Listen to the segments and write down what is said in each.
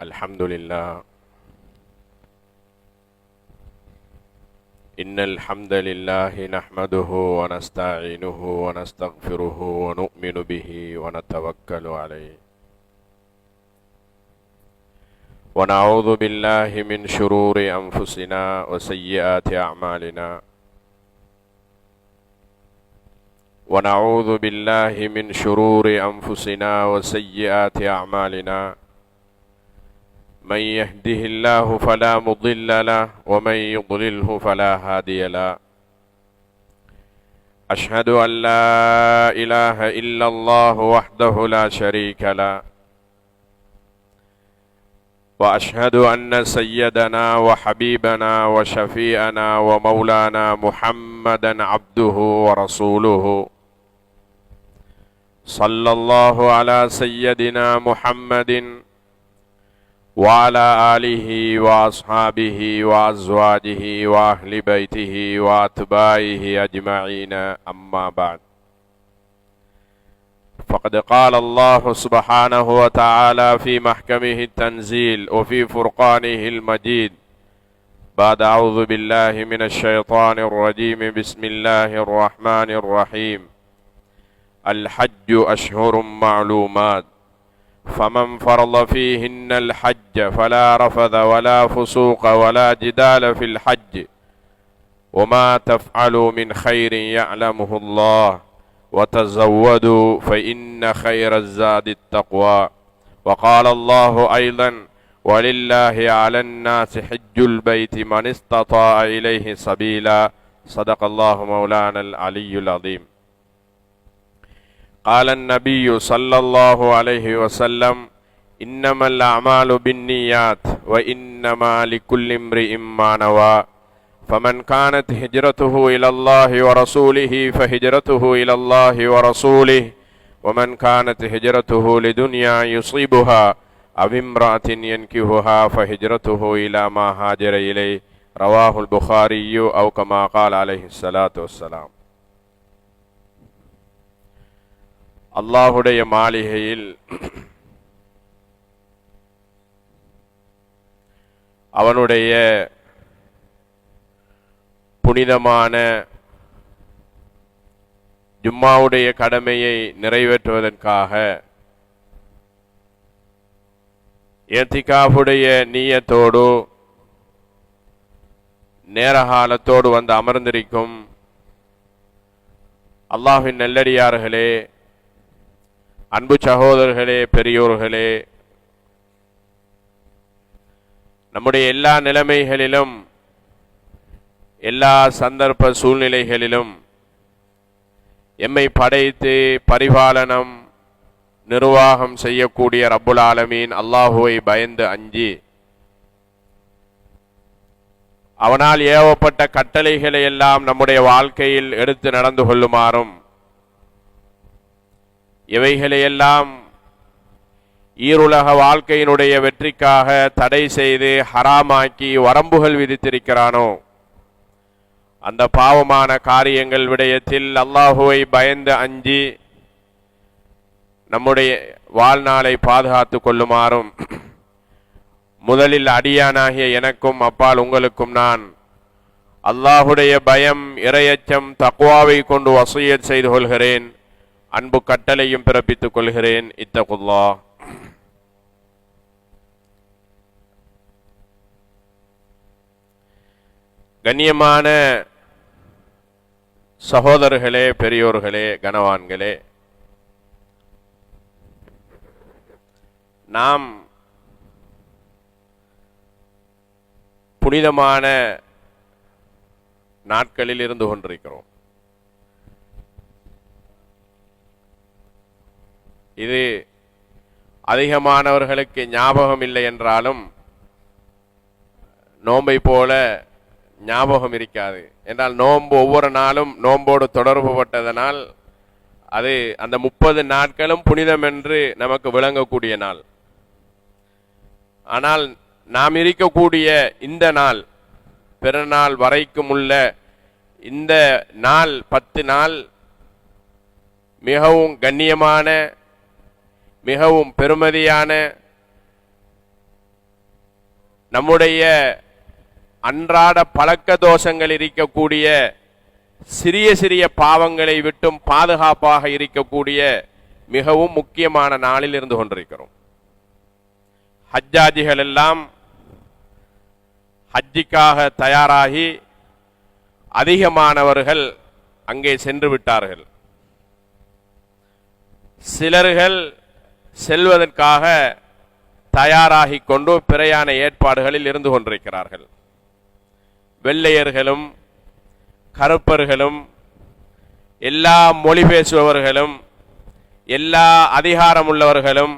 الحمد لله. إن الحمد لله نحمده ونستعينه ونستغفره ونؤمن به ونتوكل عليه، ونعوذ بالله من شرور أنفسنا وسيئات أعمالنا، ونعوذ بالله من شرور أنفسنا وسيئات أعمالنا، من يهده الله فلا مضل له ومن يضلله فلا هادي له. أشهد أن لا إله إلا الله وحده لا شريك له، وأشهد أن سيدنا وحبيبنا وشفيئنا ومولانا محمدا عبده ورسوله، صلى الله على سيدنا محمد وعلى آله وأصحابه وأزواجه وأهل بيته وأتباعه أجمعين، أما بعد، فقد قال الله سبحانه وتعالى في محكمه التنزيل وفي فرقانه المجيد بعد أعوذ بالله من الشيطان الرجيم، بسم الله الرحمن الرحيم: الحج أشهر معلومات، فمن فرض فيهن الحج فلا رفث ولا فسوق ولا جدال في الحج، وما تفعلوا من خير يعلمه الله، وتزودوا فإن خير الزاد التقوى. وقال الله أيضا: ولله على الناس حج البيت من استطاع إليه سبيلا. صدق الله مولانا العلي العظيم. قال النبي صلى الله عليه وسلم: إنما الأعمال بالنيات وإنما لكل امرئ ما نوى، فمن كانت هجرته إلى الله ورسوله فهجرته إلى الله ورسوله، ومن كانت هجرته لدنيا يصيبها أو امرأة ينكحها فهجرته إلى ما هاجر إليه. رواه البخاري أو كما قال عليه الصلاة والسلام. அல்லாஹுடைய மாளிகையில் அவனுடைய புனிதமான ஜும்மாவுடைய கடமையை நிறைவேற்றுவதற்காக இஅ்திகாஃபுடைய நிய்யத்தோடு நேரகாலத்தோடு வந்து அமர்ந்திருக்கும் அல்லாஹ்வின் நல்லடியார்களே, அன்பு சகோதரர்களே, பெரியோர்களே, நம்முடைய எல்லா நிலைமைகளிலும் எல்லா சந்தர்ப்ப சூழ்நிலைகளிலும் எம்மை படைத்து பரிபாலனம் நிர்வாகம் செய்யக்கூடிய ரப்புல் ஆலமீன் அல்லாஹுவை பயந்து அஞ்சி அவனால் ஏவப்பட்ட கட்டளைகளை எல்லாம் நம்முடைய வாழ்க்கையில் எடுத்து நடந்து கொள்ளுமாறும், இவைகளையெல்லாம் ஈருலக வாழ்க்கையினுடைய வெற்றிக்காக தடை செய்து ஹராமாக்கி வரம்புகள் விதித்திருக்கிறானோ அந்த பாவமான காரியங்கள் விடயத்தில் அல்லாஹுவை பயந்து அஞ்சி நம்முடைய வாழ்நாளை பாதுகாத்து கொள்ளுமாறும் முதலில் அடியானாகிய எனக்கும் அப்பால் உங்களுக்கும் நான் அல்லாஹுடைய பயம், இறையச்சம், தக்வாவை கொண்டு வசியத் செய்து கொள்கிறேன். அன்பு கட்டளையும் பிறப்பித்துக் கொள்கிறேன். இத்தகுல்லாஹ். கண்ணியமான சகோதரர்களே, பெரியோர்களே, கனவான்களே, நாம் புனிதமான நாட்களில் இருந்து கொண்டிருக்கிறோம். இது அதிகமானவர்களுக்கு ஞாபகம் இல்லை என்றாலும் நோன்பை போல ஞாபகம் இருக்காது. என்றால் நோன்பு ஒவ்வொரு நாளும் நோன்போடு தொடர்பு பட்டதனால் அது அந்த 30 நாட்களும் புனிதம் என்று நமக்கு விளங்கக்கூடிய நாள். ஆனால் நாம் இருக்கக்கூடிய இந்த நாள், பிறநாள் வரைக்கும் உள்ள இந்த நாள் 10 நாள் மிகவும் கண்ணியமான, மிகவும் பெருமதியான, நம்முடைய அன்றாட பழக்க தோஷங்கள் இருக்கக்கூடிய சிறிய சிறிய பாவங்களை விட்டும் பாதுகாப்பாக இருக்கக்கூடிய மிகவும் முக்கியமான நாளில் இருந்து கொண்டிருக்கிறோம். ஹஜ்ஜாஜிகள் எல்லாம் ஹஜ்ஜிக்காக தயாராகி அதிகமானவர்கள் அங்கே சென்று விட்டார்கள். சிலர்கள் செல்வதற்காக தயாராகி கொண்டு பிரயாண ஏற்பாடுகளில் இருந்து கொண்டிருக்கிறார்கள். வெள்ளையர்களும் கருப்பர்களும் எல்லா மொழி பேசுபவர்களும் எல்லா அதிகாரமுள்ளவர்களும்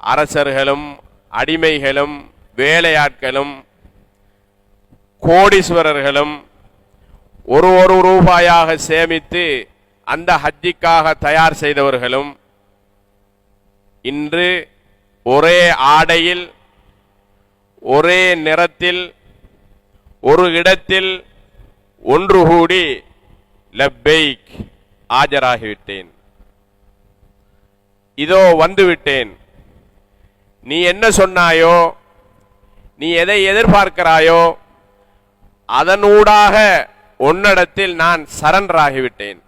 அரசர்களும் அடிமைகளும் வேலையாட்களும் கோடீஸ்வரர்களும் ஒரு ரூபாயாக சேமித்து அந்த ஹஜ்ஜிக்காக தயார் செய்தவர்களும் இன்று ஒரே ஆடையில் ஒரே நிறத்தில் ஒரு இடத்தில் ஒன்று கூடி லப்பைக் ஆஜராகிவிட்டேன், இதோ வந்துவிட்டேன், நீ என்ன சொன்னாயோ, நீ எதை எதிர்பார்க்கிறாயோ அதனூடாக உன்னிடத்தில் நான் சரண்டர் ஆகிவிட்டேன்.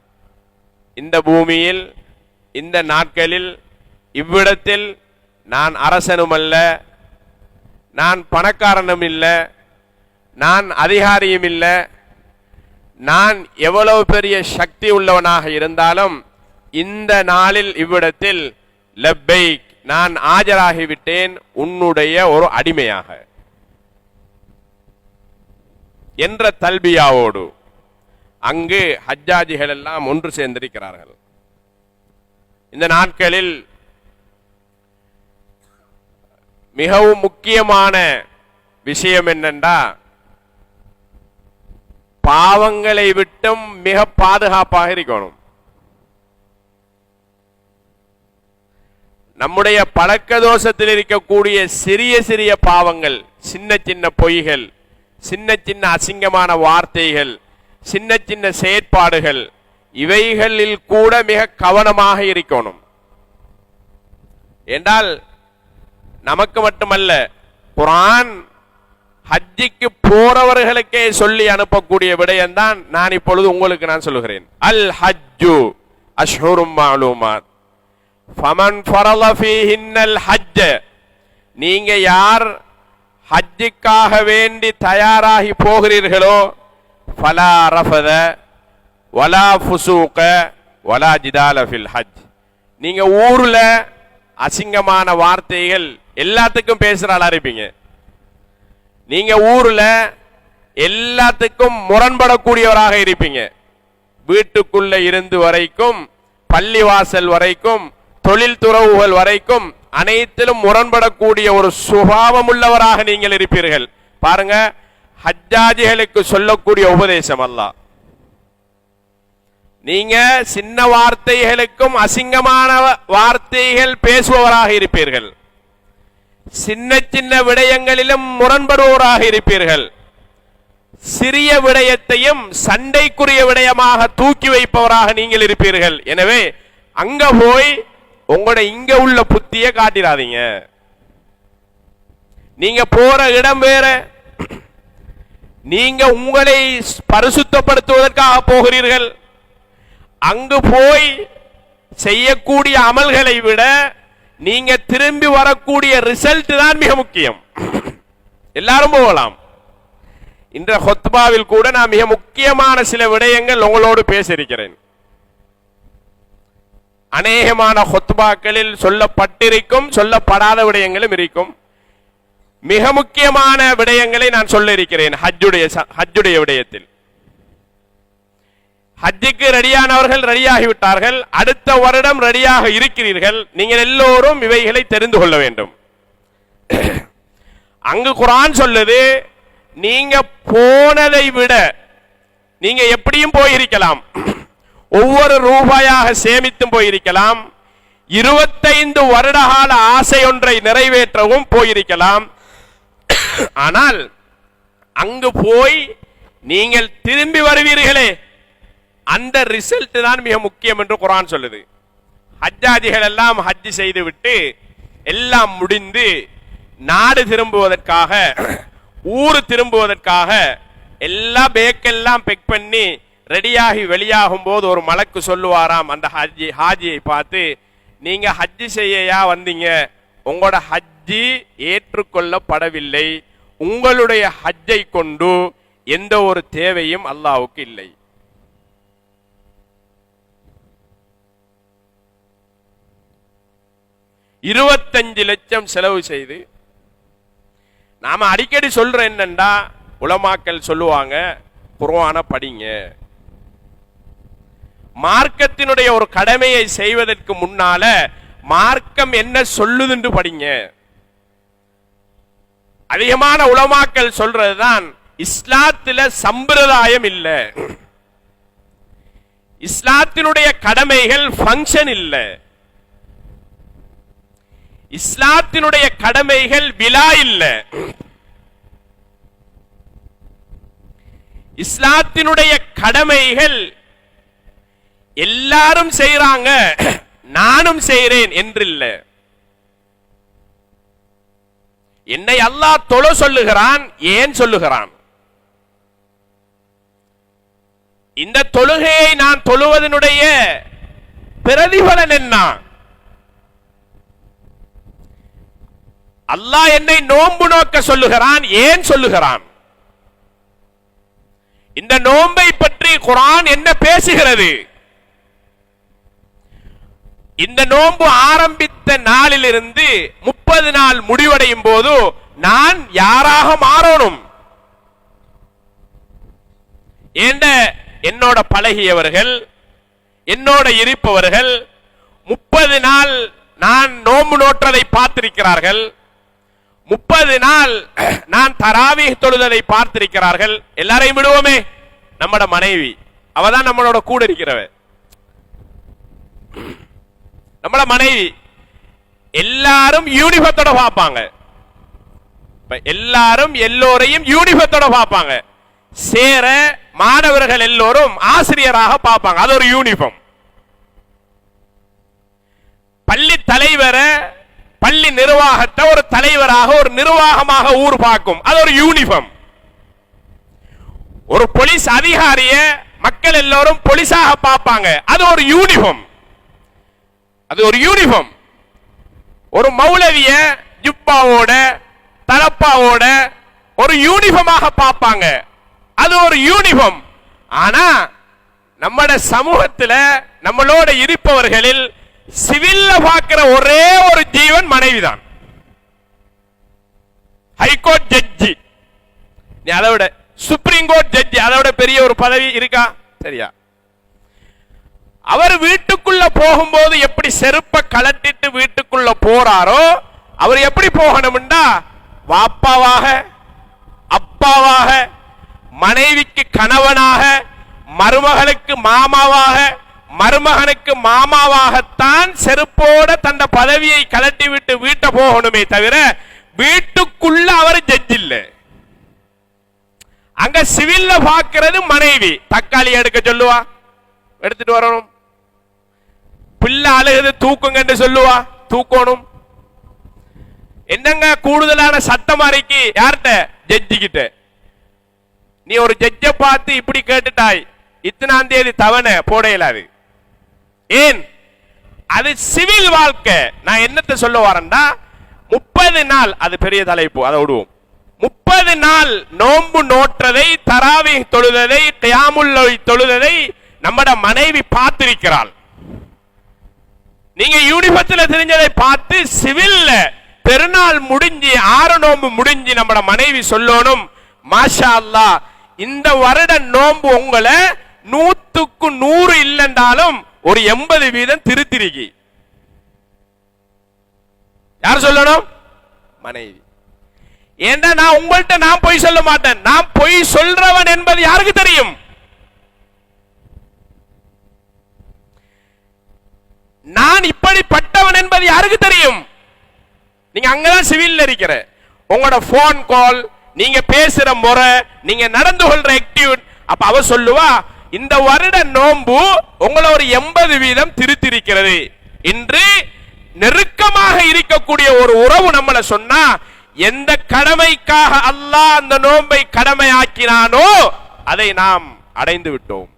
இந்த பூமியில் இந்த நாட்களில் இவ்விடத்தில் நான் அரசனும் அல்ல, நான் பணக்காரனும் இல்லை, நான் அதிகாரியும் இல்லை, நான் எவ்வளவு பெரிய சக்தி உள்ளவனாக இருந்தாலும் இந்த நாளில் இவ்விடத்தில் லப்பைக் நான் ஆஜராகிவிட்டேன் உன்னுடைய ஒரு அடிமையாக என்ற தல்பியாவோடு அங்கு ஹஜ்ஜாஜிகள் எல்லாம் ஒன்று சேர்ந்திருக்கிறார்கள். இந்த நாட்களில் மிகவும் முக்கியமான விஷயம் என்னென்றா, பாவங்களை விட்டும் மிக பாதுகாப்பாக இருக்கணும். நம்முடைய பழக்க தோஷத்தில் இருக்கக்கூடிய சிறிய சிறிய பாவங்கள், சின்ன சின்ன பொய்கள், சின்ன சின்ன அசிங்கமான வார்த்தைகள், சின்ன சின்ன செயற்பாடுகள், இவைகளில் கூட மிக கவனமாக இருக்கணும். என்றால் நமக்கு மட்டுமல்ல, குர்ஆன் ஹஜ்ஜிக்கு போறவர்களுக்கே சொல்லி அனுப்பக்கூடிய விடயம்தான் நான் இப்பொழுது உங்களுக்கு நான் சொல்லுகிறேன். அல் ஹஜ்ஜு அஷ்ஹுரும் மஅலூமாத் ஃபமன் ஃபரல ஃபீஹின்னல் ஹஜ்ஜ, நீங்க யார் ஹஜ்ஜுக்காக வேண்டி தயாராகி போகிறீர்களோ ஃபலா ரஃபத வலா ஃபுசூக வலா ஜிதால ஃபில் ஹஜ், நீங்க ஊர்ல அசிங்கமான வார்த்தைகள் எல்லாத்துக்கும் பேசுற ஆளா இருப்பீங்க. நீங்க ஊர்ல எல்லாத்துக்கும் முரண்படக்கூடியவராக இருப்பீங்க. வீட்டுக்குள்ள இருந்து வரைக்கும், பள்ளிவாசல் வரைக்கும், தொழில் துறவுகள் வரைக்கும் அனைத்திலும் முரண்படக்கூடிய ஒரு சுபாவம் உள்ளவராக நீங்கள் இருப்பீர்கள். பாருங்க, ஹஜ்ஜாஜிகளுக்கு சொல்லக்கூடிய உபதேசம் அல்லாஹ். நீங்க சின்ன வார்த்தைகளுக்கும் அசிங்கமான வார்த்தைகள் பேசுபவராக இருப்பீர்கள். சின்ன சின்ன விடயங்களிலும் முரண்படுவோராக இருப்பீர்கள். சிறிய விடயத்தையும் சண்டைக்குரிய விடயமாக தூக்கி வைப்பவராக நீங்கள் இருப்பீர்கள். எனவே அங்க போய் உங்களோட இங்க உள்ள புத்தியை காட்டிடாதீங்க. நீங்க போற இடம் வேற, நீங்க உங்களை பரிசுத்தப்படுத்துவதற்காக போகிறீர்கள். அங்கு போய் செய்யக்கூடிய அமல்களை விட நீங்க திரும்பி வரக்கூடிய ரிசல்ட் தான் மிக முக்கியம். எல்லாரும் போகலாம். இந்த ஹுத்பாவில் கூட நான் மிக முக்கியமான சில விடயங்கள் உங்களோடு பேச இருக்கிறேன். அநேகமான ஹுத்பாக்களில் சொல்லப்பட்டிருக்கும், சொல்லப்படாத விடயங்களும் இருக்கும். மிக முக்கியமான விடயங்களை நான் சொல்ல இருக்கிறேன். ஹஜ்ஜுடைய விடயத்தில் ஹஜ்ஜுக்கு ரெடியானவர்கள் ரெடியாகிவிட்டார்கள். அடுத்த வருடம் ரெடியாக இருக்கிறீர்கள். நீங்கள் எல்லோரும் இவைகளை தெரிந்து கொள்ள வேண்டும். அங்கு குர்ஆன் சொல்லுது, நீங்க போனதை விட நீங்க எப்படியும் போயிருக்கலாம், ஒவ்வொரு ரூபாயாக சேமித்தும் போயிருக்கலாம், 25 வருடகால ஆசை ஒன்றை நிறைவேற்றவும் போயிருக்கலாம். ஆனால் அங்கு போய் நீங்கள் திரும்பி வருவீர்களே, அந்த ரிசல்ட் தான் மிக முக்கியம் என்று குர்ஆன் சொல்லுது. ஹஜ்ஜாஜிகள் எல்லாம் ஹஜ் செய்து விட்டு எல்லாம் முடிந்து நாடு திரும்புவதற்காக, ஊரு திரும்புவதற்காக எல்லா பேக்கெல்லாம் பெக் பண்ணி ரெடியாகி வெளியாகும் போது ஒரு மலக்கு சொல்லுவாராம் அந்த ஹாஜியை பார்த்து, நீங்க ஹஜ்ஜி செய்யா வந்தீங்க, உங்களோட ஹஜ்ஜி ஏற்றுக்கொள்ளப்படவில்லை, உங்களுடைய ஹஜ்ஜை கொண்டு எந்த ஒரு தேவையும் அல்லாஹ்வுக்கு இல்லை. $25 லட்சம் செலவு செய்து, நாம அடிக்கடி சொல்ற என்னண்டா, உலமாக்கள் சொல்லுவாங்க குர்ஆனை படிங்க, மார்க்கத்தினுடைய ஒரு கடமையை செய்வதற்கு முன்னால மார்க்கம் என்ன சொல்லுதுன்னு படிங்க. அதிகமான உலமாக்கள் சொல்றதுதான், இஸ்லாத்துல சம்பிரதாயம் இல்ல, இஸ்லாத்தினுடைய கடமைகள் ஃபங்க்ஷன் இல்ல, இஸ்லாத்தினுடைய கடமைகள் விழா இல்ல, இஸ்லாத்தினுடைய கடமைகள் எல்லாரும் செய்றாங்க நானும் செய்றேன் என்றில்ல. என்னை அல்லாஹ் தொழ சொல்லுகிறான், ஏன் சொல்லுகிறான்? இந்த தொழுகையை நான் தொழுவதனுடைய பிரதிபலன் என்ன? அல்லாஹ் என்னை நோன்பு நோக்க சொல்லுகிறான், ஏன் சொல்லுகிறான்? இந்த நோன்பை பற்றி குர்ஆன் என்ன பேசுகிறது? இந்த நோன்பு ஆரம்பித்த நாளிலிருந்து 30 நாள் முடிவடையும் போது நான் யாராக மாறணும்? என்னோட பழகியவர்கள், என்னோட இருப்பவர்கள் 30 நாள் நான் நோன்பு நோற்றதை பார்த்திருக்கிறார்கள், 30 நாள் நான் தராவீஹ் தொழுதலை பார்த்திருக்கிறார்கள். எல்லாரையும் விடுவோமே, நம்மட மனைவி அவதான் நம்மளோட கூட இருக்கிறவ, நம்மள மனைவி எல்லாரும் யூனிஃபத்தோட பார்ப்பாங்க, எல்லாரும் எல்லோரையும் யூனிஃபத்தோட பார்ப்பாங்க. சேர மாணவர்கள் எல்லோரும் ஆசிரியராக பார்ப்பாங்க, அது ஒரு யூனிஃபார்ம். பள்ளி தலைவரை, பள்ளி நிர்வாகத்தை ஒரு தலைவராக, ஒரு நிர்வாகமாக ஊர் பார்க்கும், அது ஒரு யூனிஃபார்ம். ஒரு போலீஸ் அதிகாரிய மக்கள் எல்லோரும் போலீஸாக பார்ப்பாங்க, அது ஒரு யூனிஃபார்ம், அது ஒரு யூனிஃபார்ம். ஒரு மௌலவிய ஜுப்பாவோட தலப்பாவோட ஒரு யூனிஃபார்மாக பார்ப்பாங்க, அது ஒரு யூனிஃபார்ம். ஆனா நம்மட சமூகத்தில் நம்மளோட இருப்பவர்களில் சிவில்ல பார்க்கிற ஒரே ஒரு ஜீவன் மனைவிதான். ஹைகோர்ட் ஜட்ஜி, அதை விட சுப்ரீம் கோர்ட் ஜட்ஜி, அதை விட பெரிய ஒரு பதவி இருக்கா? சரியா? அவர் வீட்டுக்குள்ள போகும்போது எப்படி செருப்ப கலட்டிட்டு வீட்டுக்குள்ள போறாரோ, அவர் எப்படி போகணும்டா, வாப்பாவாக, அப்பாவாக, மனைவிக்கு கணவனாக, மருமகளுக்கு மாமாவாக, மருமகனுக்கு மாமாவாகத்தான் செருப்போட தந்த பதவியை கலட்டி விட்டு வீட்டை போகணுமே தவிர வீட்டுக்குள்ள அவர் ஜட்ஜ் இல்ல. அங்க சிவில்ல பாக்குறது மனைவி. தக்காளி எடுக்க சொல்லுவா, எடுத்துட்டு வரணும். பிள்ளை அழுகுது தூக்குங்க சொல்லுவா, தூக்கணும். என்னங்க கூடுதலான சட்டம் அறிக்கை யார்கிட்ட? ஜட்ஜி கிட்ட. நீ ஒரு ஜட்ஜ பார்த்து இப்படி கேட்டுட்டாய், இத்தனாம் தேதி தவணை போட இயலாது. ஏன்? அது சிவில் வாழ்க்கை. நான் என்னத்தை சொல்ல வரேன்டா, 30 நாள், அது பெரிய தலைப்பு, அதை விடுவோம். 30 நாள் நோன்பு நோற்றதை, தராவீஹ் தொழுததை, கியாமுல் லைல் தொழுததை நம்மட மனைவி பார்த்திருக்கிறாள். நீங்க யூனிஃபார்ம்ல தெரிஞ்சதை பார்த்து சிவில்ல பெருநாள் முடிஞ்சு 6 நோன்பு முடிஞ்சு நம்மட மனைவி சொல்லணும், மாஷா அல்லாஹ் இந்த வருட நோன்பு உங்களை 100க்கு 100 இல்லைன்றாலும் ஒரு 80% திருத்திருக்கி. யார் சொல்லணும்? மனைவி. ஏண்டா நான் உங்கள்கிட்ட நான் பொய் சொல்ல மாட்டேன். நான் பொய் சொல்றவன் என்பது யாருக்கு தெரியும்? நான் இப்படிப்பட்டவன் என்பது யாருக்கு தெரியும்? நீங்க அங்கதான் சிவில்ல இருக்கிற. உங்களோட போன் கால், நீங்க பேசுற முறை, நீங்க நடந்து கொள்ற ஆக்டிவிட்டி. அப்ப அவ சொல்லுவா, இந்த வருட நோன்பு உங்களை ஒரு 80% திருத்திருக்கிறது என்று நெருக்கமாக இருக்கக்கூடிய ஒரு உறவு நம்மள சொன்னா எந்த கடமைக்காக அல்லாஹ் அந்த நோன்பை கடமையாக்கினானோ அதை நாம் அடைந்து விட்டோம்.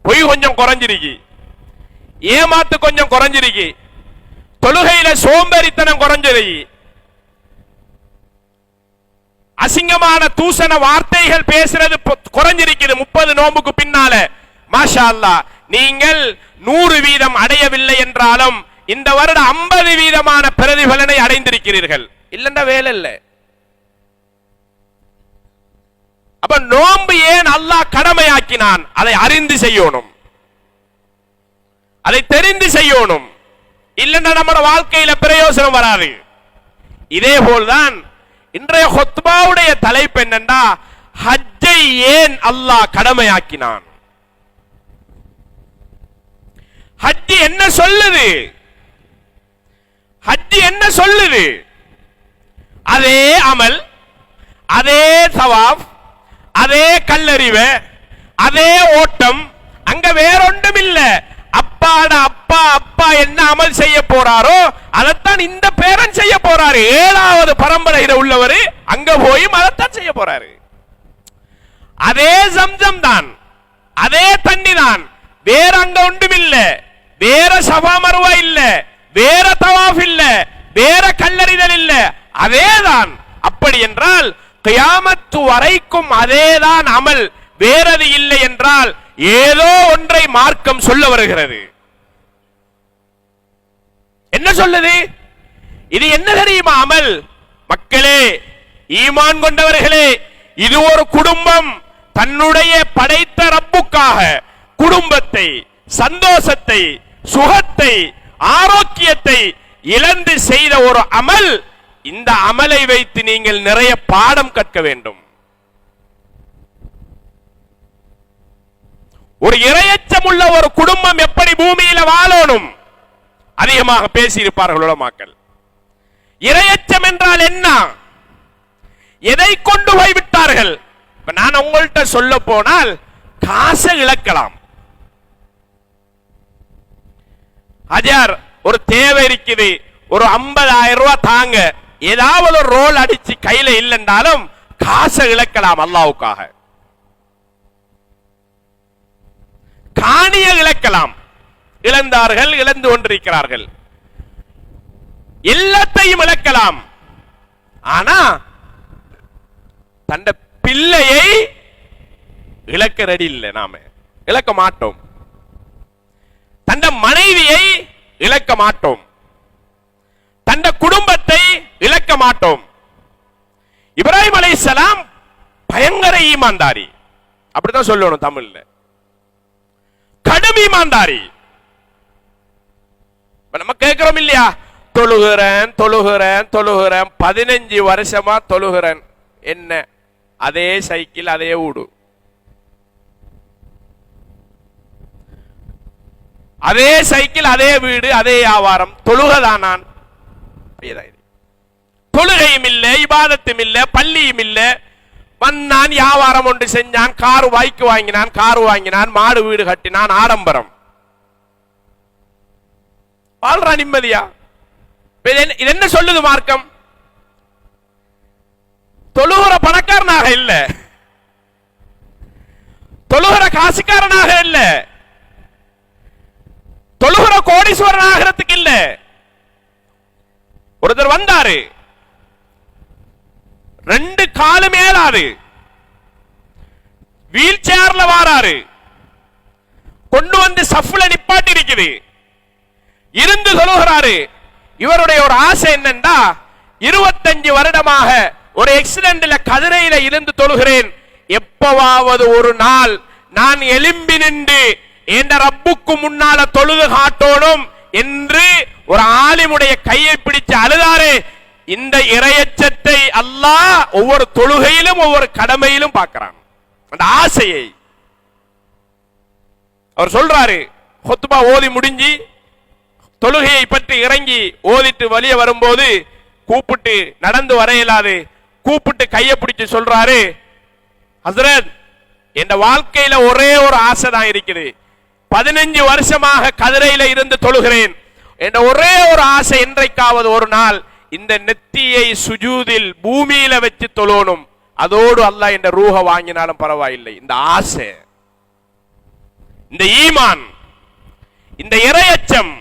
பொய் கொஞ்சம் குறைஞ்சிருக்கு, ஏமாத்து கொஞ்சம் குறைஞ்சிருக்கு, தொழுகையில சோம்பேறித்தனம் குறைஞ்சிருக்கு, அசிங்கமான தூசண வார்த்தைகள் பேசுறது குறைஞ்சிருக்கிறது 30 நோம்புக்கு பின்னால. மாஷா அல்லாஹ், நீங்கள் 100% அடையவில்லை என்றாலும் இந்த வருடம் 50% பிரதிபலனை அடைந்திருக்கிறீர்கள். இல்லன்னா வேலை இல்லை. அப்ப நோன்பு ஏன் அல்லாஹ் கடமையாக்கினான்? அதை அறிந்து செய்யணும், அதை தெரிந்து செய்யணும். இல்லன்னா நம்ம வாழ்க்கையில பிரயோஜனம் வராது. இதே போல்தான் இன்றைய ஹுத்பாவுடைய தலைப்பு என்னன்னா, ஹஜ்ஜை ஏன் அல்லாஹ் கடமையாக்கினான்? ஹஜ் என்ன சொல்லுது? ஹஜ் என்ன சொல்லுது? அதே அமல், அதே தவாஃப், அதே கல்லறிவு, அதே ஓட்டம், அங்க வேறொன்றும் இல்ல. அப்பாட அப்பா அப்பா என்ன அமல் செய்ய போறாரோ அதைத்தான் இந்த பேரன் செய்ய போறாரு. 7வது பரம்பரையில உள்ளவர் அங்க போய் அதைத்தான் செய்ய போறாரு. அதே ஜம்ஜம் தான், அதே தண்ணி தான், வேற அங்க ஒன்றும் இல்ல, வேற சஃபா மர்வா இல்ல, வேற தவாஃப் இல்ல, வேற கல்லறிதல் இல்ல, அதேதான். அப்படி என்றால் கியாமத்து வரைக்கும் அதேதான் அமல், வேறது இல்லை என்றால் ஏதோ ஒன்றை மார்க்கம் சொல்ல வருகிறது. என்ன சொல்லுது? இது என்ன தெரியுமா அமல்? மக்களே, ஈமான் கொண்டவர்களே, இது ஒரு குடும்பம் தன்னுடைய படைத்த ரப்புக்காக குடும்பத்தை, சந்தோஷத்தை, சுகத்தை, ஆரோக்கியத்தை இழந்து செய்த ஒரு அமல். இந்த அமலை வைத்து நீங்கள் நிறைய பாடம் கற்க வேண்டும். ஒரு இரையச்சம் உள்ள ஒரு குடும்பம் எப்படி பூமியில வாழணும் அதிகமாக பேசியிருப்பார்கள் உலமாக்கள். இரையச்சம் என்றால் என்ன? எதை கொண்டு போய் விட்டார்கள்? நான் உங்கள்கிட்ட சொல்ல போனால் காசை இழக்கலாம். ஹஜார் ஒரு தேவை இருக்குது, ஒரு 50,000 ரூபாய் தாங்க, ஏதாவது ஒரு ரோல் அடிச்சு கையில இல்லைன்றாலும் காசை இழக்கலாம். அல்லாஹ்வுக்காக காணியை இழக்கலாம். இழந்தார்கள், இழந்து கொண்டிருக்கிறார்கள். எல்லாத்தையும் இழக்கலாம். ஆனா தந்த பிள்ளையை இழக்க ரெடி இல்லை. நாம இழக்க மாட்டோம். தந்த மனைவியை இழக்க மாட்டோம். தந்த குடும்பத்தை இழக்க மாட்டோம். இப்ராஹிம் அலைஹிஸ்ஸலாம் பயங்கர ஈமான்தாரி, அப்படிதான் சொல்லணும் தமிழ்ல, கடும் ஈமான்தாரி. நம்ம கேட்கிறோம் இல்லையா, தொழுகிறேன் தொழுகிறேன் தொழுகிறேன், 15 வருஷமா தொழுகிறேன், என்ன அதே சைக்கிள் அதே ஊடு, அதே சைக்கிள் அதே வீடு அதே வியாபாரம், தொழுகதான். நான் தொழுகையும் இல்லை, இபாதத்தும் இல்லை, பள்ளியும் இல்லை. வந்தான், வியாபாரம் ஒன்று செஞ்சான், காரு பைக்கு வாங்கினான், காரு வாங்கினான், மாடு வீடு கட்டினான், ஆடம்பரம் வாழ்றான் நிம்மதியா. இது என்ன சொல்லுது மார்க்கம்? தொழுகிற பணக்காரனாக இல்ல, தொழுகிற காசுக்காரனாக இல்ல, தொழுகிற கோடீஸ்வரன் ஆகிறதுக்கு இல்ல. ஒருத்தர் வந்தாரு, 2 காலு மேலாது, வீல் சேர்ல வாராரு, கொண்டு வந்து சஃப்ல நிப்பாட்டி இருக்குது, இருந்து சொல்லுகிறாரு. இவருடைய ஒரு ஆசை என்னன்னா, 25 வருடமாக ஒரு எக்ஸிடென்ட்ல கதிரையில இருந்து தொழுகிறேன், எப்பவாவது ஒரு நாள் நான் எலும்பி நின்று என்ற ரப்புக்கு முன்னால தொழுது காட்டோனும் என்று ஒரு ஆலிமுடைய கையை பிடிச்சு அழுதாரு. இந்த இறையச்சத்தை அல்லாஹ் ஒவ்வொரு தொழுகையிலும் ஒவ்வொரு கடமையிலும் பார்க்கிறான், அந்த ஆசையை. அவர் சொல்றாரு, ஹுத்பா ஓதி முடிஞ்சு தொழுகையை பற்றி இறங்கி ஓதிட்டு வெளியே வரும்போது கூப்பிட்டு, நடந்து வர இயலாது, கூப்பிட்டு கையை பிடிச்சு சொல்றாரு, ஹஸ்ரத், என் வாழ்க்கையில ஒரே ஒரு ஆசை தான் இருக்குது, 15 வருஷமாக கதிரையில இருந்து தொழுகிறேன், என்ற ஒரே ஒரு ஆசை, என்றைக்காவது ஒரு நாள் இந்த நெத்தியை சுஜூதில் பூமியில வச்சு தொழணும். அதோடு அல்லாஹ் இந்த ரூஹ வாங்கினாலும் பரவாயில்லை. இந்த ஆசை, இந்த ஈமான், இந்த இறையச்சம்,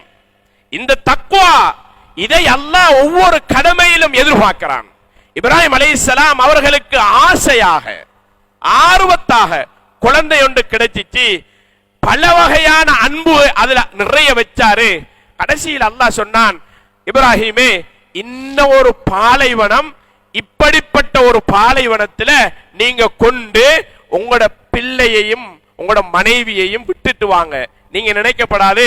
இந்த தக்வா, இதை அல்லாஹ் ஒவ்வொரு கடமையிலும் எதிர்பார்க்கிறான். இப்ராஹிம் அலைஹிஸ்ஸலாம் அவர்களுக்கு ஆசையாக, ஆர்வத்தாக குழந்தை ஒன்று கிடைச்சிச்சு. பல வகையான அன்பு அதுல நிறைய வச்சாரு. கடைசியில் அல்லாஹ் சொன்னான், இப்ராஹிமே, இன்னொரு பாலைவனம், இப்படிப்பட்ட ஒரு பாலைவனத்துல நீங்க கொண்டு உங்களோட பிள்ளையையும் உங்களோட மனைவியையும் விட்டுட்டு வாங்க. நீங்க நினைக்கப்படாது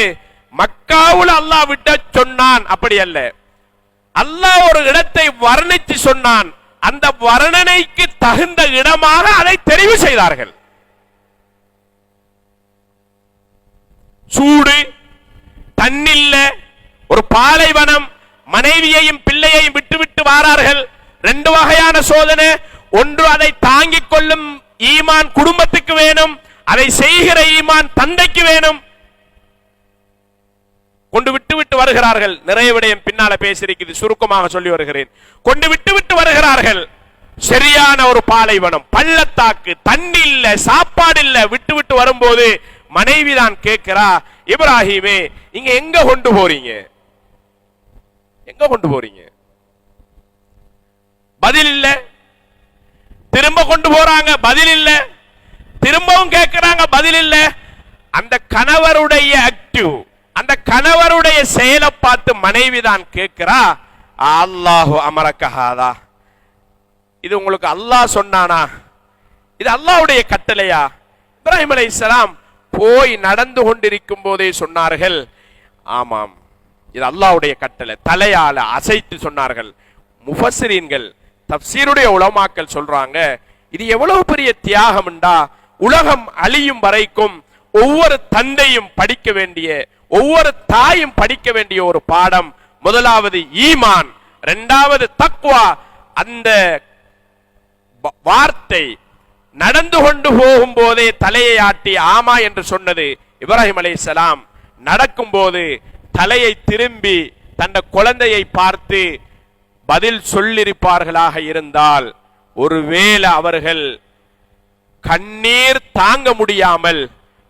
மக்காவுல அல்லாஹ் விட்ட சொன்னான், அப்படி அல்ல. அல்லாஹ் ஒரு இடத்தை வர்ணித்து சொன்னான். அந்த வர்ணனைக்கு தகுந்த இடமாக அதை தெரிவு செய்தார்கள். சூடு, தண்ணில்ல, ஒரு பாலைவனம், மனைவியையும் பிள்ளையையும் விட்டுவிட்டு வாரார்கள். ரெண்டு வகையான சோதனை. ஒன்று, அதை தாங்கிக் கொள்ளும் ஈமான் குடும்பத்துக்கு வேணும், அதை செய்கிற ஈமான் தந்தைக்கு வேணும். கொண்டு விட்டு வருகிறார்கள். நிறைய விடயம் பின்னால பேசியிருக்கிறது, சுருக்கமாக சொல்லி வருகிறேன். கொண்டு விட்டு வருகிறார்கள். சரியான ஒரு பாலைவனம், பள்ளத்தாக்கு, தண்ணி இல்ல, சாப்பாடு இல்ல. விட்டு வரும்போது மனைவி தான் கேட்கிறா, இப்ராஹிமே, நீங்க எங்க கொண்டு போறீங்க? எங்க கொண்டு போறீங்க? பதில் இல்ல. திரும்ப கொண்டு போறாங்க, பதில் இல்ல. திரும்பவும் கேட்கிறாங்க, பதில் இல்ல. அந்த கணவருடைய ஆக்டிவ், அந்த கணவருடைய செயலை பார்த்து மனைவி தான் கேட்கிறா, அல்லாஹு அமரக்கஹாதா, இது உங்களுக்கு அல்லாஹ் சொன்னானா? இது அல்லாஹ்வுடைய கட்டளையா? இப்ராஹிம் அலைஹிஸ்ஸலாம் போய் நடந்து கொண்டிருக்கும் போதே சொன்னார்கள், ஆமாம், இது அல்லாஹ்வுடைய கட்டளை. தலையால அசைத்து சொன்னார்கள். முஃபஸ்ஸிரீன்கள், தஃப்சீருடைய உலமாக்கள் சொல்றாங்க, இது எவ்வளவு பெரிய தியாகம்டா. உலகம் அழியும் வரைக்கும் ஒவ்வொரு தந்தையும் படிக்க வேண்டிய, ஒவ்வொரு தாயும் படிக்க வேண்டிய ஒரு பாடம். முதலாவது ஈமான், இரண்டாவது தக்வா. அந்த வார்த்தை நடந்து கொண்டு போகும் போதே தலையை ஆட்டி ஆமா என்று சொன்னது இப்ராஹிம் அலைஹிஸ்ஸலாம். நடக்கும் போது தலையை திரும்பி தன் குழந்தையை பார்த்து பதில் சொல்லிருப்பார்களாக இருந்தால், ஒருவேளை அவர்கள் கண்ணீர் தாங்க முடியாமல்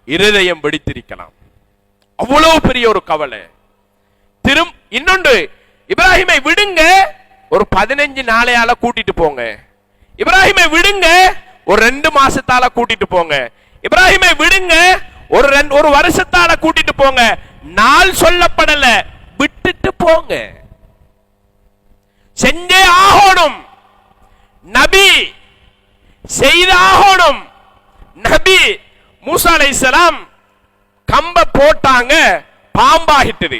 இருதயம் வெடித்திருக்கலாம். அவ்வளவு பெரிய ஒரு கவலை. இன்னொன்று, இப்ராஹிமை விடுங்க, ஒரு 15 நாளையால கூட்டிட்டு போங்க. இப்ராஹிமை விடுங்க, ஒரு 2 மாசத்தால கூட்டிட்டு போங்க. இப்ராஹிமை விடுங்க, ஒரு வருஷத்தால கூட்டிட்டு போங்க. நாள் சொல்லப்படல, விட்டுட்டு போங்க. செஞ்சே ஆகணும். நபி செய்தாகணும். நபி மூசா அலைஹிஸ்ஸலாம் கம்ப போட்டாங்க, பாம்பாகிட்டது.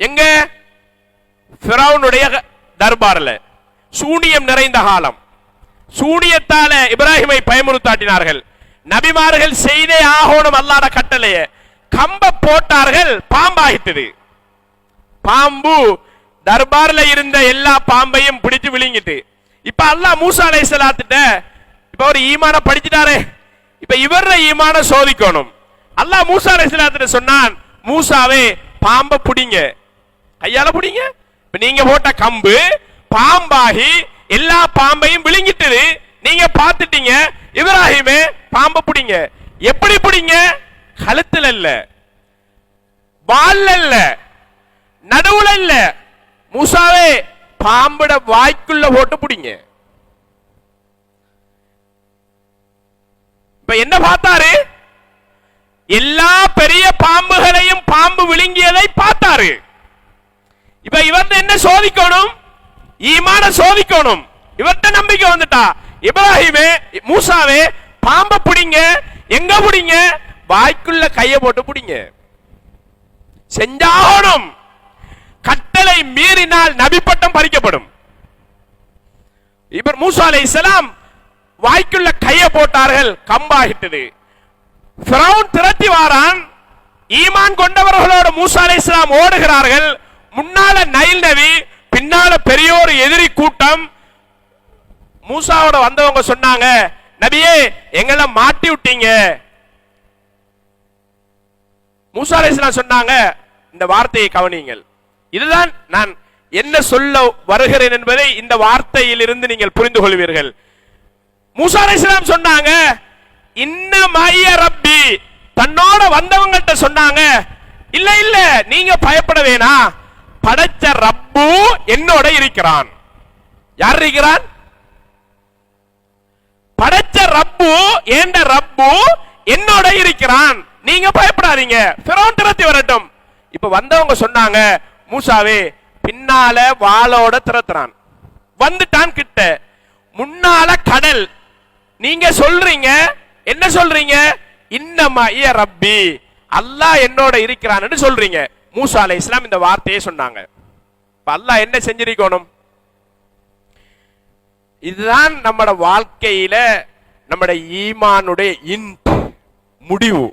எங்க? ஃபிரௌனுடைய தர்பார்ல. சூனியம் நிறைந்த காலம். சூனியத்தால இப்ராஹிமை பயமுறுத்தாட்டினார்கள். நபிமார்கள் செய்தே ஆகணும் அல்லாஹ்வுடைய கட்டளைய. கம்ப போட்டார்கள், பாம்பாகிட்டது. பாம்பு தர்பார்ல இருந்த எல்லா பாம்பையும் பிடிச்சு விழுங்கிட்டு. இப்ப அல்லாஹ் மூசா அலைஹிஸ்ஸலாத்திட்ட இப்ப ஒரு ஈமான படிச்சிட்டாரே, இப்ப இவர ஈமான சோதிக்கணும். அல்லாஹ் மூசா அலைஹிஸ்ஸலாத்திட்ட சொன்னான், மூசாவே, பாம்பை பிடிங்க, கையால பிடிங்க. இப்ப நீங்க போட்ட கம்பு பாம்பாகி எல்லா பாம்பையும் விழுங்கிட்டது, நீங்க பார்த்துட்டீங்க. இப்ராஹிமே, பாம்பை பிடிங்க. எப்படி பிடிங்க? கழுத்துல இல்ல, வால்ல இல்ல, நடுவுல இல்ல. மூசாவே, பாம்புட வாய்க்குள்ள போட்டு பிடிங்க. இப்ப என்ன பார்த்தாரு? எல்லா பெரிய பாம்புகளையும் பாம்பு விழுங்கியதை பார்த்தாரு. இப்ப இவன் என்ன சோதிக்கணும்? ஈமான சோதிக்கணும். இவர்ட்ட நம்பிக்கை வந்துட்டா. இப்ராஹிமே, மூசாவே, பாம்பை பிடிங்க. எங்க பிடிங்க? வாய்க்குள்ள கைய போட்டு பிடிங்க. செஞ்சாகணும். கட்டளை மீறினால் நபி பட்டம் பறிக்கப்படும். இவர் மூசா அலைஹிஸ்ஸலாம் வாய்க்குள்ள கைய போட்டார்கள், கம்பாகிட்டது. ஃபிரௌன் திரட்டி வாரான். ஈமான் கொண்டவர்களோடு மூசா அலைஹிஸ்ஸலாம் ஓடுகிறார்கள். முன்னால நைல் நதி, பின்னால பெரியோர் எதிரி கூட்டம். மூசாவோட வந்தவங்க சொன்னாங்க, நபியே, எங்களை மாட்டி விட்டீங்க. மூசா அலைஹிஸ்ஸலாம் சொன்னாங்க, இந்த வார்த்தையை கவனியுங்கள். இதுதான் நான் என்ன சொல்ல வருகிறேன் என்பதை இந்த வார்த்தையில் இருந்து நீங்கள் புரிந்து கொள்வீர்கள். மூசா அலைஹிஸ்ஸலாம் சொன்னாங்க, இன்ன மய்ய ரப்பி, தன்னோட வந்தவங்கள்ட்ட சொன்னாங்க, இல்ல இல்ல நீங்க பயப்பட வேணாம், படைச்ச ரப்பு என்னோட இருக்கிறான். யார் இருக்கிறான்? படைச்ச ரப்பு, ஏண்ட ரப்பு என்னோட இருக்கிறான், நீங்க பயப்படாதீங்க, ஃபிரௌன் திரட்டி வரட்டும். இப்ப வந்தவங்க சொன்னாங்க, மூசாவே பின்னால வாளோட திரத்துறான், வந்துட்டான் கிட்ட, முன்னால கடல், நீங்க சொல்றீங்க என்ன சொல்றீங்க? இன்னமா இய ரப்பி, அல்லாஹ் என்னோட இருக்கிறான்னு சொல்றீங்க. மூசா அலைஹிஸ்ஸலாம் இந்த வார்த்தையை சொன்னாங்க. அல்லாஹ் என்ன செஞ்சிருக்கணும்? இதுதான் நம்மட வாழ்க்கையில நம்மட ஈமானுடைய முடிவு.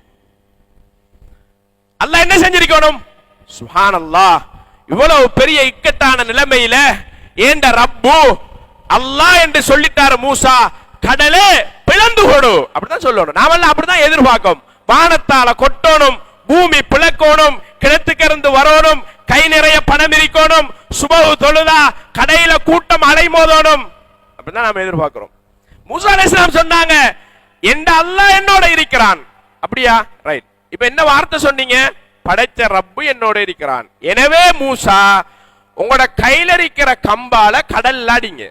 அல்லாஹ் என்ன செஞ்சிருக்கணும்? சுப்ஹானல்லாஹ், இவ்வளவு பெரிய இக்கட்டான நிலைமையில ஏண்ட ரப்பு அல்லாஹ் என்று சொல்லிட்டாரு மூசா, கடலே பிளந்து கொடு, அப்படிதான் சொல்லணும். நாமெல்லாம் அப்படிதான் எதிர்பார்க்கும். வானத்தால கொட்டணும், பூமி பிளக்கணும், கிணத்துக்கு இருந்து வரணும், கை நிறைய பணம் இருக்கணும், சுபஹு தொழுதா கடையில கூட்டம் அலைமோதணும், அப்படிதான் நாம எதிர்பார்க்கிறோம். மூசா அலைஹிஸ்ஸலாம் சொன்னாங்க, எந்த அல்லாஹ் என்னோட இருக்கிறான். அப்படியா? ரைட். இப்ப என்ன வார்த்தை சொன்னீங்க? படைச்ச ரப்பு என்னோட இருக்கிறான். எனவே மூசா, உங்களோட கையில இருக்கிற கம்பால கடல் அடிங்க.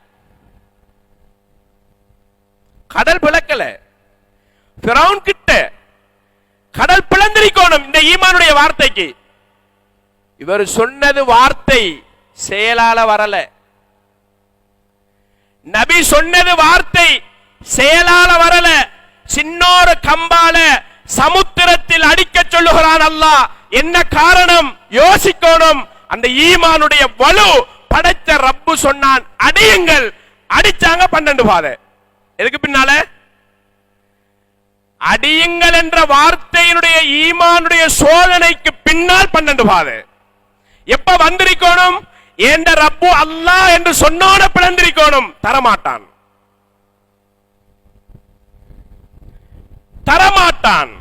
கடல் பிளக்கல, ஃபிரௌன் கிட்ட கடல் பிளந்திருக்கணும். இந்த ஈமானுடைய வார்த்தைக்கு இவர் சொன்னது வார்த்தை, செயலால வரல. நபி சொன்னது வார்த்தை, செயலால வரல. சின்னோரு கம்பால சமுத்திரத்தில் அடிக்க சொல்லுகிறான் அல்லாஹ். என்ன காரணம்? யோசிக்கணும். அந்த ஈமானுடைய வலு, படைச்ச ரப்பு சொன்னான் அடியுங்கள், அடிச்சாங்க 12 பாதை. எதுக்கு பின்னால? அடியுங்கள் என்ற வார்த்தையினுடைய ஈமானுடைய சோதனைக்கு பின்னால் 12 பாதை. எப்ப வந்திருக்கணும்? ஏண்ட ரப்பு அல்லாஹ் என்று சொன்னோட பிளந்திருக்கணும். தரமாட்டான், தரமாட்டான்.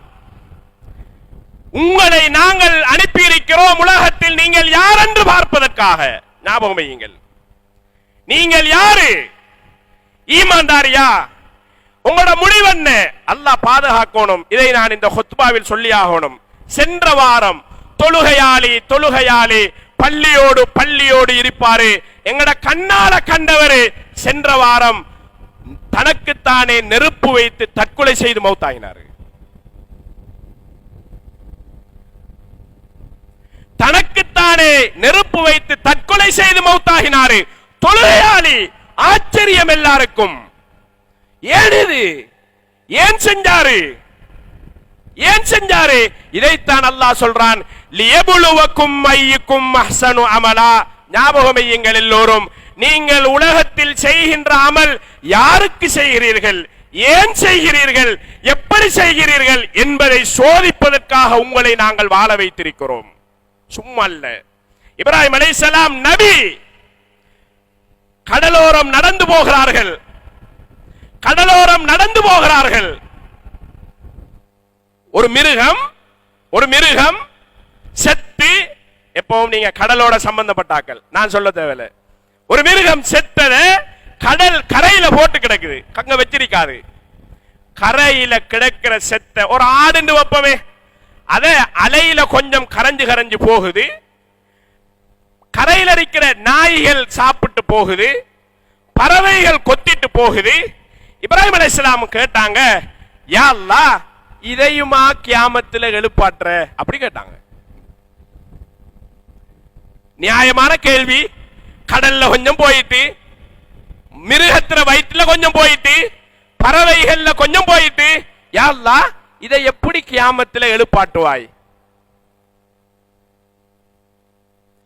உங்களை நாங்கள் அனுப்பி இருக்கிறோம் உலகத்தில் நீங்கள் யார் என்று பார்ப்பதற்காக. ஞாபகம் வையுங்கள், நீங்கள் யாரு? ஈமான்தாரியா? உங்களோட முடிவென்ன? அல்லாஹ் பாதுகாக்கணும். இதை நான் இந்த ஹுத்பாவில் சொல்லி ஆகணும். சென்ற வாரம் தொழுகையாளி பள்ளியோடு இருப்பாரு, எங்கட கண்ணால கண்டவரு சென்ற வாரம் தனக்குத்தானே நெருப்பு வைத்து தற்கொலை செய்து மௌத்தாகினார். தனக்குத்தானே நெருப்பு வைத்து தற்கொலை செய்து மௌத்தாகினாரு. தொழுகையாளி. ஆச்சரியம் எல்லாருக்கும். ஏன் இது? ஏன் செஞ்சாரு? ஏன் செஞ்சாரு? இதைத்தான் அல்லாஹ் சொல்றான், லியபுலுவக்கும் ஐயுக்கும் அஹ்ஸனு அமலா. ஞாபகம் வையுங்கள் எல்லோரும், நீங்கள் உலகத்தில் செய்கின்ற அமல் யாருக்கு செய்கிறீர்கள், ஏன் செய்கிறீர்கள், எப்படி செய்கிறீர்கள் என்பதை சோதிப்பதற்காக உங்களை நாங்கள் வாழ வைத்திருக்கிறோம், சும்மா அல்ல. இப்ராஹிம் அலைஹிஸ்ஸலாம் நபி கடலோரம் நடந்து போகிறார்கள். கடலோரம் நடந்து போகிறார்கள். ஒரு மிருகம் செத்து, எப்பவும் நீங்க கடலோட சம்பந்தப்பட்டாக்கள், நான் சொல்ல தேவையில்லை. ஒரு மிருகம் செத்தத கடல் கரையில போட்டு கிடக்குது, அங்க வச்சிருக்காது. கரையில கிடக்கிற செத்த ஒரு ஆடுன்னு வைப்பவே, அத அலையில கொஞ்சம் கரைஞ்சு போகுது. கரையில இருக்கிற நாய்கள் சாப்பிட்டு போகுது, பறவைகள் கொத்திட்டு போகுது. இப்ராஹிம் அலைஹிஸ்ஸலாம் கேட்டாங்க, யா அல்லாஹ், இதையுமா கியாமத்துல எழுப்பாற்ற? அப்படி கேட்டாங்க. நியாயமான கேள்வி. கடல்ல கொஞ்சம் போயிட்டு, மிருகத்துல வயிற்றுல கொஞ்சம் போயிட்டு, பறவைகள்ல கொஞ்சம் போயிட்டு, யா அல்லாஹ், இதை எப்படி கியாமத்துல எழுப்பாட்டுவாய்?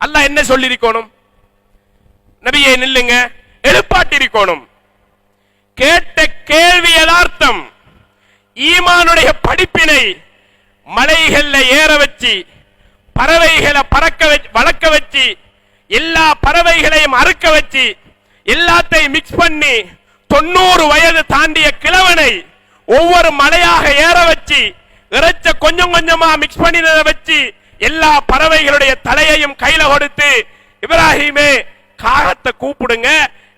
அல்லாஹ் என்ன சொல்லிருக்கணும்? நபியே நில்லுங்க, எழுப்பாட்டிருக்கணும். கேட்ட கேள்வி யதார்த்தம். ஈமானுடைய படிப்பினை மலைகள்ல ஏற வச்சு, பறவைகளை வளர்க்க வச்சு, எல்லா பறவைகளையும் அறுக்க வச்சு, எல்லாத்தையும் மிக்ஸ் பண்ணி 90 வயது தாண்டிய கிழவனை ஒவ்வொரு மலையாக ஏற வச்சு, இறைச்ச கொஞ்சம் கொஞ்சமா மிக்ஸ் பண்ணினதை வச்சு, எல்லா பறவைகளுடைய தலையையும் கையில கொடுத்து, இப்ராஹிமே காகத்தை கூப்பிடுங்க,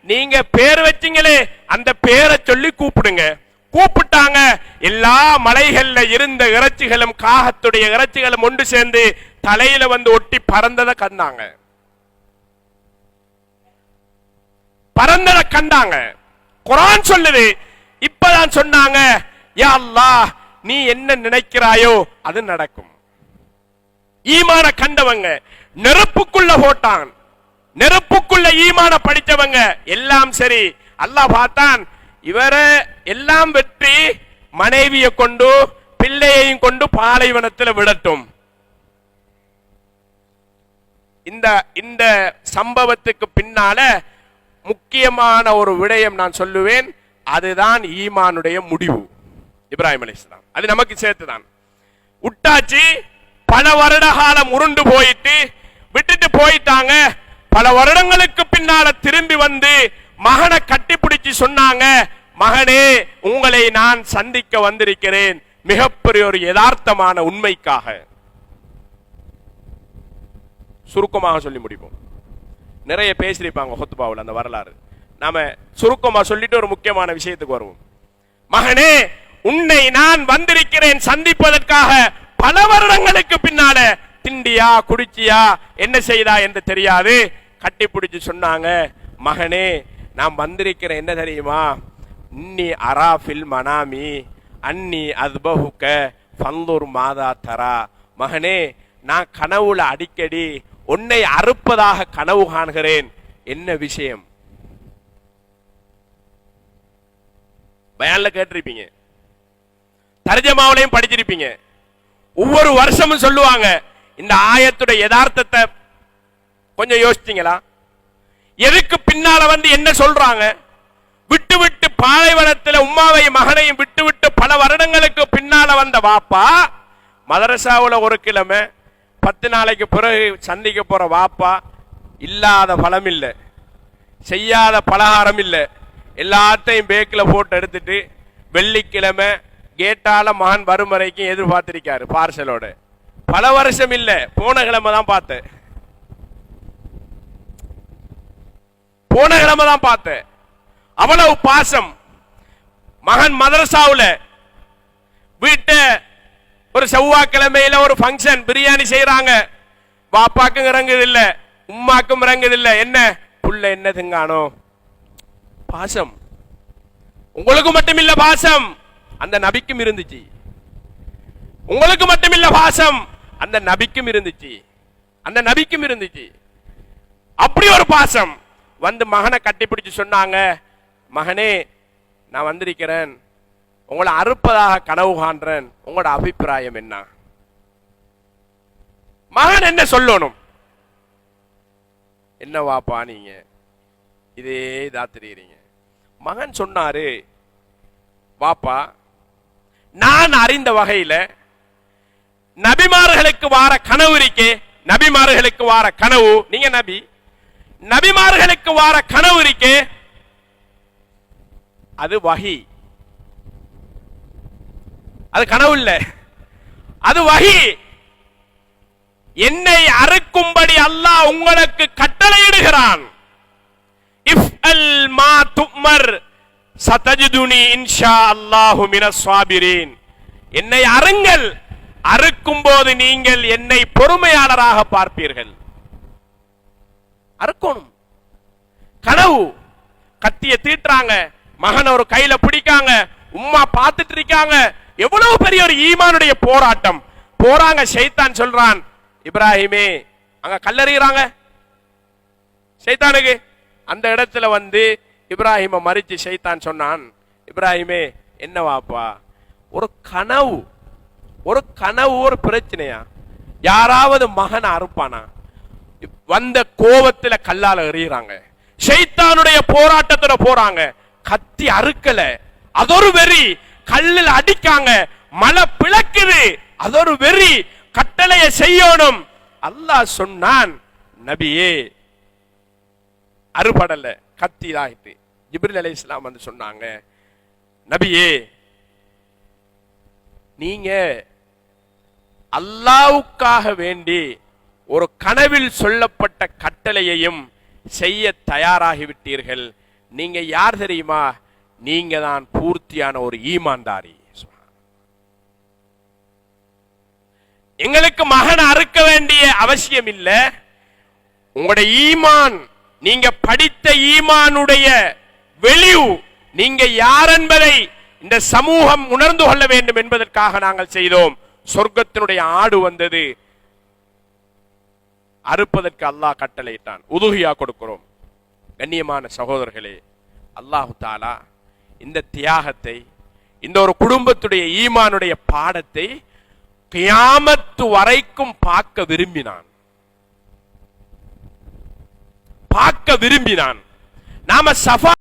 நீங்க பேர் வச்சீங்களே அந்த பேரை சொல்லி கூப்பிடுங்க. கூப்பிட்டாங்க. எல்லா மலைகள்ல இருந்த இறைச்சிகளும் காகத்துடைய இறைச்சிகளும் ஒன்று சேர்ந்து தலையில வந்து ஒட்டி பறந்ததை கண்டாங்க. பறந்ததை கண்டாங்க. குர்ஆன் சொல்லுது. இப்பதான் சொன்னாங்க, யா அல்லாஹ் நீ என்ன நினைக்கிறாயோ அது நடக்கும். ஈமான கண்டவங்க நெருப்புக்குள்ள போட்டான், நெருப்புக்குள்ள ஈமான படித்தவங்க எல்லாம் சரி. அல்லாஹ் பார்த்தான், இவரை எல்லாம் வெற்றி மனைவியை கொண்டு பிள்ளையையும் கொண்டு பாலைவனத்தில் விடட்டும். இந்த சம்பவத்துக்கு பின்னால முக்கியமான ஒரு விடயம் நான் சொல்லுவேன். அதுதான் ஈமானுடைய முடிவு. இப்ராஹிம் அலைஹிஸ்ஸலாம் அது நமக்கு சேர்த்துதான். உட்டாச்சி பல வருட காலம் உருண்டு போயிட்டு விட்டுட்டு போயிட்டாங்க. பல வருடங்களுக்கு பின்னால திரும்பி வந்து மகனை கட்டிப்பிடிச்சு சொன்னாங்க, மகனே உங்களை நான் சந்திக்க வந்திருக்கிறேன் மிகப்பெரிய ஒரு யதார்த்தமான உண்மைக்காக. சுருக்கமாக சொல்லி முடிப்போம். நிறைய பேசியிருப்பாங்க ஹுத்பாவில் அந்த வரலாறு. நாம சுருக்கமா சொல்லிட்டு ஒரு முக்கியமான விஷயத்துக்கு வருவோம். மகனே உன்னை நான் வந்திருக்கிறேன் சந்திப்பதற்காக. பல வருடங்களுக்கு பின்னால திண்டியா குடிச்சியா என்ன செய்தா என்று தெரியாது, கட்டி பிடிச்சு சொன்னாங்க, மகனே நான் வந்திருக்கிறேன் என்ன தெரியுமா, இன்னி அராஃபில் மனாமி அன்னி அஸ்பஹுக ஃபந்துர் மாதா தரா. மகனே நான் கனவுல அடிக்கடி உன்னை அறுப்பதாக கனவு காண்கிறேன், என்ன விஷயம்? பயான்ல கேட்டிருப்பீங்க, தர்ஜமாவுலையும் படிச்சிருப்பீங்க. ஒவ்வொரு வருஷமும் சொல்லுவாங்க. இந்த ஆயத்துடைய யதார்த்தத்தை கொஞ்சம் யோசிச்சீங்களா? எதுக்கு பின்னால வந்து என்ன சொல்றாங்க? விட்டு விட்டு பாலைவனத்தில் உம்மாவையும் மகனையும் விட்டு விட்டு பல வருடங்களுக்கு பின்னால வந்த வாப்பா மதரசாவுல ஒரு கிழமை 10 நாளைக்கு பிறகு சந்திக்க போற வாப்பா இல்லாத பழம் இல்லை, செய்யாத பலகாரம் இல்லை, எல்லாத்தையும் பேக்கில் போட்டு எடுத்துட்டு வெள்ளிக்கிழமை கேட்டால மகன் வரும் வரைக்கும் எதிர்பார்த்திருக்காரு பார்சலோட. பல வருஷம் இல்ல, போன கிழமை தான் பார்த்தேன், போன கிழமை தான் பார்த்தேன். அவ்வளவு பாசம். மகன் மதரசாவுல வீட்ட ஒரு செவ்வாய்க்கிழமையில ஒரு ஃபங்க்ஷன் பிரியாணி செய்யறாங்க. பாப்பாக்கும் இறங்குது இல்ல, உம்மாக்கும் இறங்குது இல்ல. என்ன புள்ள என்ன திங்கானோ? பாசம். உங்களுக்கு மட்டும் இல்ல பாசம், அந்த நபிக்கும் இருந்துச்சு. உங்களுக்கு மட்டும் இல்ல பாசம், அந்த நபிக்கும் இருந்துச்சு. அந்த நபிக்கும் இருந்துச்சு. அப்படி ஒரு பாசம். வந்து மகனை கட்டிப்பிடிச்சு சொன்னாங்க, மகனே நான் வந்திருக்கிறேன், உங்களை அறுப்பதாக கனவு காண்றேன், உங்களோட அபிப்பிராயம் என்ன? மகன் என்ன சொல்லணும்? என்ன வாப்பா நீங்க இதே தாத்திரீங்க? மகன் சொன்னாரு, வாப்பா நான் அறிந்த வகையில நபிமார்களுக்கு வார கனவு இருக்கே, நபிமார்களுக்கு வார கனவு, நீங்க நபி, நபிமார்களுக்கு வார கனவு இருக்கே அது வஹி, அது கனவு இல்ல, அது வஹி. என்னை அறுக்கும்படி அல்லாஹ் உங்களுக்கு கட்டளையிடுகிறான். இஃப்அல் மா துமர் சதஜிதுனி இன்ஷா அல்லாஹு மினஸ் ஸாபிரீன். என்னை அறுங்கள், அறுக்கும் போது நீங்கள் என்னை பொறுமையாளராக பார்ப்பீர்கள். அறுக்கணும். கனவு. கத்திய தீட்டுறாங்க, மகன் ஒரு கையில பிடிக்காங்க, உம்மா பார்த்துட்டு இருக்காங்க. எவ்வளவு பெரிய ஒரு ஈமானுடைய போராட்டம். போறாங்க, ஷைத்தான் சொல்றான், இப்ராஹிமே அங்க கல்லறிகிறாங்க ஷைத்தானுக்கு. அந்த இடத்துல வந்து இப்ராஹிம மறிச்சு ஷைத்தான் சொன்னான், இப்ராஹிமே என்ன வாப்பா, ஒரு கனவு, ஒரு கனவு ஒரு பிரச்சனையா? யாராவது மகன் அறுப்பானா? வந்த கோபத்துல கல்லால எறிகிறாங்க. ஷைத்தானுடைய போராட்டத்துல போறாங்க. கத்தி அறுக்கல, அதொரு வெறி. கல்லில் அடிக்காங்க, மலை பிளக்குது, அதொரு வெறி. கட்டளையை செய்யணும். அல்லாஹ் சொன்னான், நபியே அறுபடல, கத்தி ஆயிட்டு. ஜிப்ரீல் அலைஹிஸ்ஸலாம் வந்து சொன்னாங்க, நபியே நீங்க அல்லாஹ்வுக்காக வேண்டி ஒரு கனவில் சொல்லப்பட்ட கட்டளையையும் செய்ய தயாராகிவிட்டீர்கள். நீங்க யார் தெரியுமா? நீங்க தான் பூர்த்தியான ஒரு ஈமான்தாரி. எங்களுக்கு மகன் அறுக்க வேண்டிய அவசியம் இல்ல. உங்களுடைய ஈமான், நீங்க படித்த ஈமானுடைய வெளிவு, நீங்க யார் என்பதை இந்த சமூகம் உணர்ந்து கொள்ள வேண்டும் என்பதற்காக நாங்கள் செய்தோம். சொர்க்கத்தினுடைய ஆடு வந்தது, அறுப்பதற்கு அல்லாஹ் கட்டளையிட்டான், உதுகியா கொடுக்கிறோம். கண்ணியமான சகோதரர்களே, அல்லாஹு தாலா இந்த தியாகத்தை, இந்த ஒரு குடும்பத்துடைய ஈமானுடைய பாடத்தை கியாமத்து வரைக்கும் பார்க்க விரும்பினான். நாம சஃபா